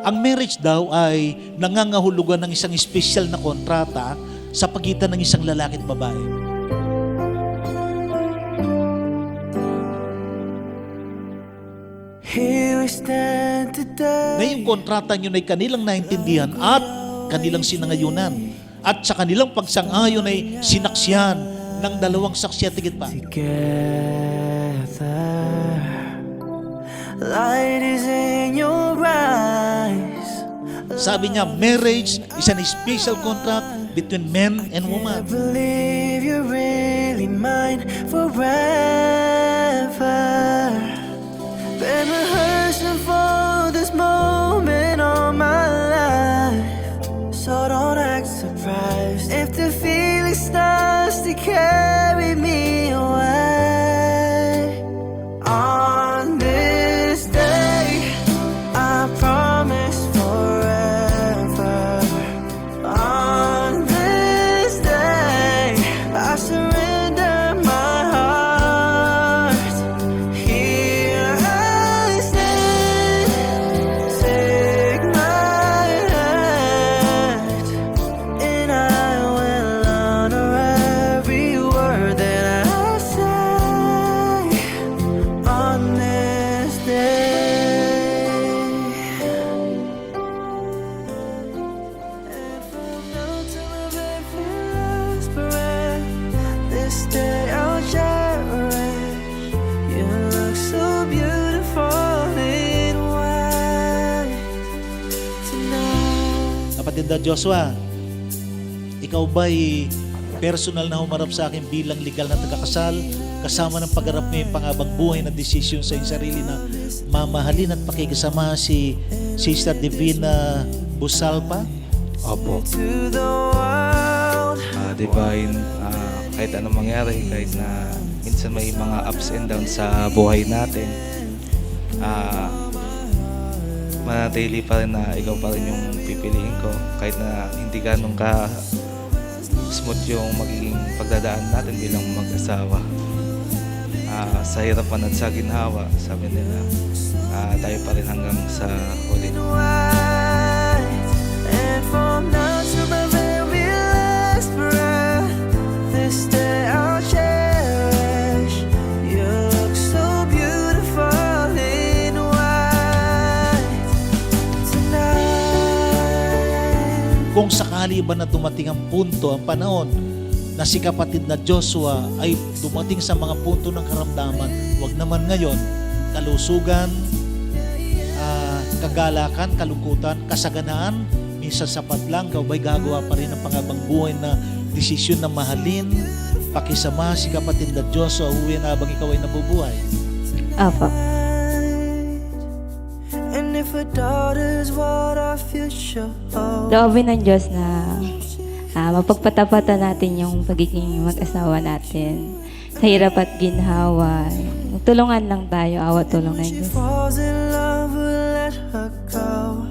Ang marriage daw ay nangangahulugan ng isang espesyal na kontrata sa pagitan ng isang lalaki at babae. Here we stand Na today. yung kontrata nyo ay kanilang naintindihan at kanilang sinangayunan. At sa kanilang pagsang-ayon ay sinaksihan ng dalawang saksi at higit pa. Together, light is in your eyes. Sabi niya, marriage is an special contract between men and I woman. believe you're really mine forever. Been rehearsing for this moment all my life, so don't act surprised if the feeling starts to carry me away. On this day, I promise forever. On this day, I surrender my heart. Here I stand, take my hand, and I will honor every word that I say on this day. And from now to my very last breath, this day I'll cherish. You look so beautiful in white tonight. Kapatid na Joshua, ikaw ba'y personal na humarap sa akin bilang legal na tagakasal kasama ng pagharap mo yung pangabang buhay na desisyon sa iyong sarili na mamahalin at pakikisama si Sister Divina Busalpa? Opo. To the world, Divine, kahit anong mangyari, kahit na minsan may mga ups and downs sa buhay natin, manatili pa rin na ikaw pa rin yung pipiliin ko. Kahit na hindi ganun ka smooth yung magiging pagdadaan natin bilang mag-asawa. Sa hirapan at sa ginhawa, sabi nila, tayo pa rin hanggang sa huli. white, and from now to my very last breath, this day I'll cherish. You look so beautiful in white tonight. Kung sakali ba na dumating ang punto, ang panahon na si kapatid na Joshua ay dumating sa mga punto ng karamdaman, wag naman ngayon, kalusugan, kagalakan, kalungkutan, kasaganaan, minsan sapat lang, ikaw ba'y gagawa pa rin ng pangabang buhay na desisyon na mahalin, pakisama si kapatid na Joshua, uwi na habang ikaw ay nabubuhay? Opo. And if a daughter's what our future holds, Loobin ng Diyos na mapagpatapatan natin yung pagiging mag-asawa natin. Sa hirap at ginhawa. Tulungan lang tayo, awa tulong ng she Diyos. falls in love, we'll let her go.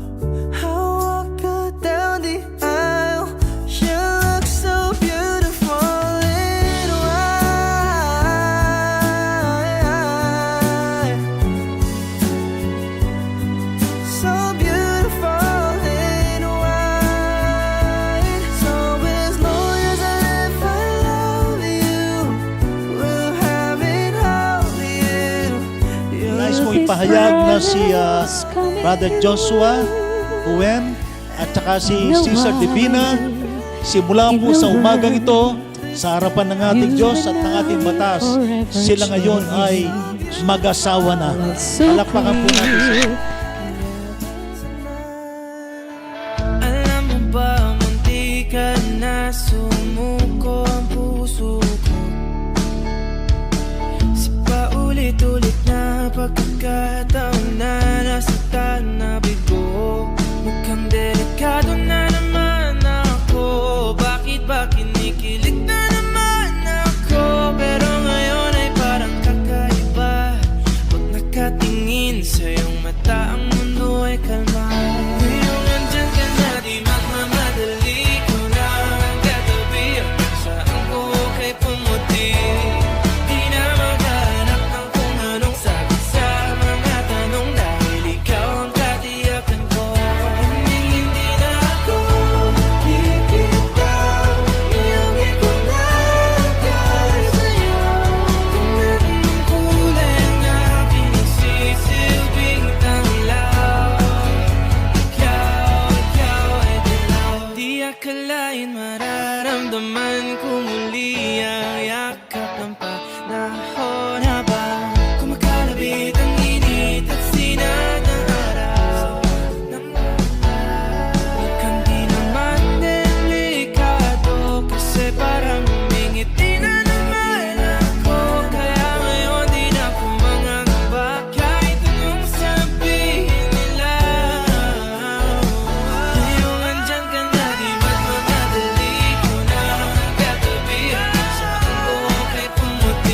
I'll walk her down the aisle. She looks so beautiful in white. So beautiful in white. So as long as I live, I love you. We'll have it all you. Nais mo ipahayag na si Brother Joshua, Uwen, at saka si Sister Divina, simula po sa umagang ito, sa harapan ng ating Diyos at ng ating batas, sila ngayon ay mag-asawa na. Palakpakan po natin sila. Alam mo ba, munti ka na sumuko ang puso ko. Si paulit-ulit na pagkakataon na nasaktan na bigo. Mukhang delikado na naman ako. Bakit ba kinikilig na naman ako? Pero ngayon ay parang kakaiba. Pag nakatingin sa iyong mata, ang mundo ay kalma. Ngayong nandyan ka na, di magmamadali ko na ang katabi.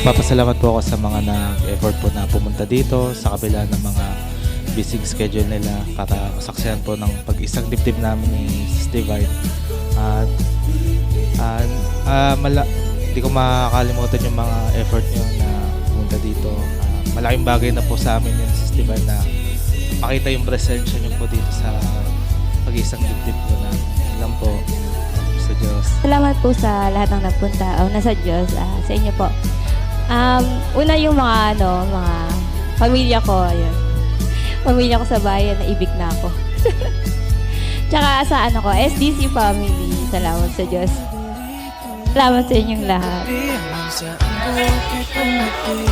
Nagpapasalamat po ako sa mga nag-effort po na pumunta dito sa kabila ng mga busy schedule nila para masaksihan po ng pag-isang dibdib namin ni Sis Divine. At hindi ko makakalimutan yung mga effort nyo na pumunta dito. Malaking bagay na po sa amin yun, Sis Divine, na makita yung presensya nyo po dito sa pag-isang dibdib ko na lang po sa Diyos. Salamat po sa lahat ng nagpunta. Nasa Diyos, sa inyo po. Una yung mga pamilya ko, ayun. Pamilya ko sa bayan, naibig na ako. Tsaka sa SDC family, salamat sa Diyos. Salamat sa inyong lahat. Saan ko ako'y pumatid?